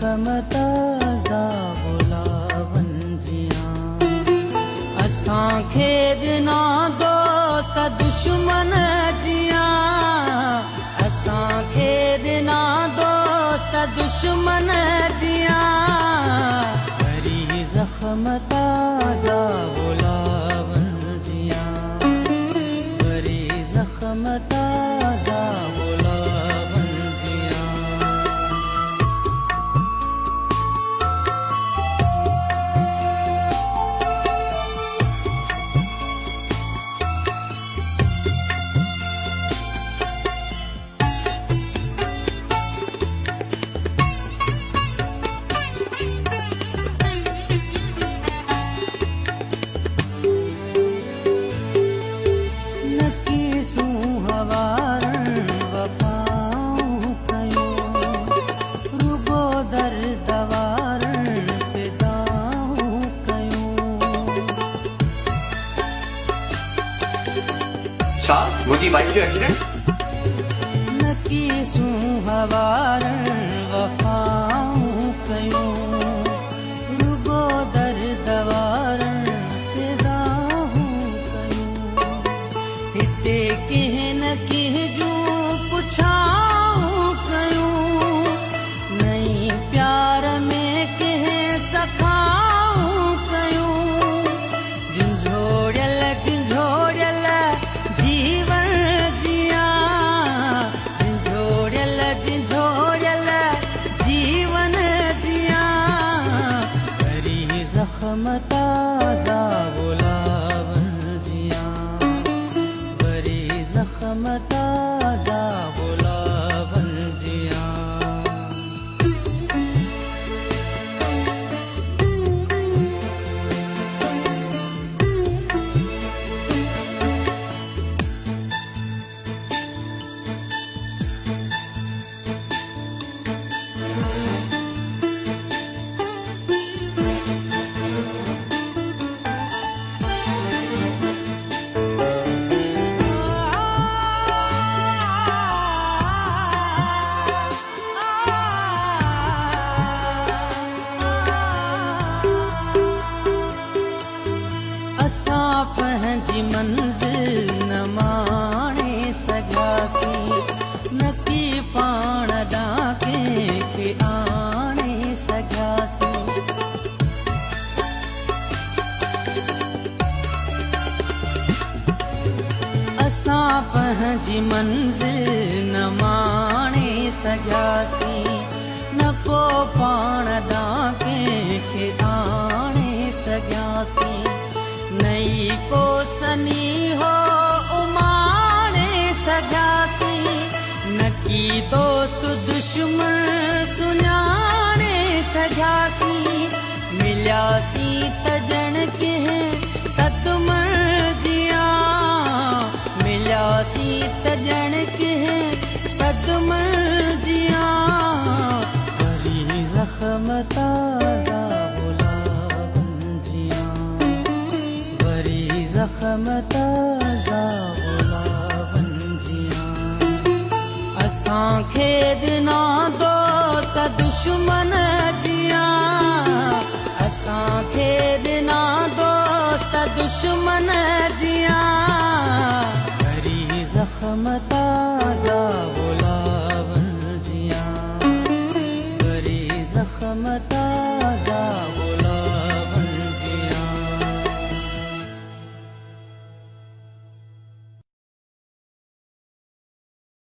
ज़ख़्म ताज़ा गुलाबन जियां असांखे ॾिना दोस्त दुश्मन जियां असांखे ॾिना दोस्त दुश्मन जियां वरी ज़ख़्म ताज़ा गुलाबन जियां वरी ज़ख़्म ताज़ा गुलाबन जियां मुझी भाई जो एक्सीडेंट नकीसूं हवारन वफ़ाऊं कयूं रुगो दरदवारन फिदाऊं कयूं हिते कंहिं न कंहिं जूं पुछाऊं कयूं नई प्यार में कंहिं सखाऊं कयूं झंझोड़ियल झंझोड़ियल जीवन जियां झंझोड़ियल झंझोड़ियल जीवन जियां वरी ज़ख़्म ताज़ा गुलाबन जियां वरी ज़ख़्म ताज़ा गुलाबन जियां पंहिंजी मंज़िल न माणे सघियासीं न की पाण ॾांहुं कंहिंखे आणे सघियासीं असां पंहिंजी मंज़िल न माणे सघियासीं न को पाण ॾांहुं कंहिंखे आणे सघियासीं नई पोसनी हो उमाणे सघियासीं न की दोस्त दुश्मन सुञाणे सघियासीं मिलियासीं त ॼण कंहिं सतमण जियां मिलियासीं त ॼण कंहिं सतमण जियां वरी ज़ख़्म ताज़ा ज़ख़्म ताज़ा गुलाबन जियां असांखे ॾिना दोस्त दुश्मन जियां असांखे ॾिना दोस्त दुश्मन जियां वरी ज़ख़्म ताज़ा गुलाबन जियां वरी ज़ख़्म ताज़ा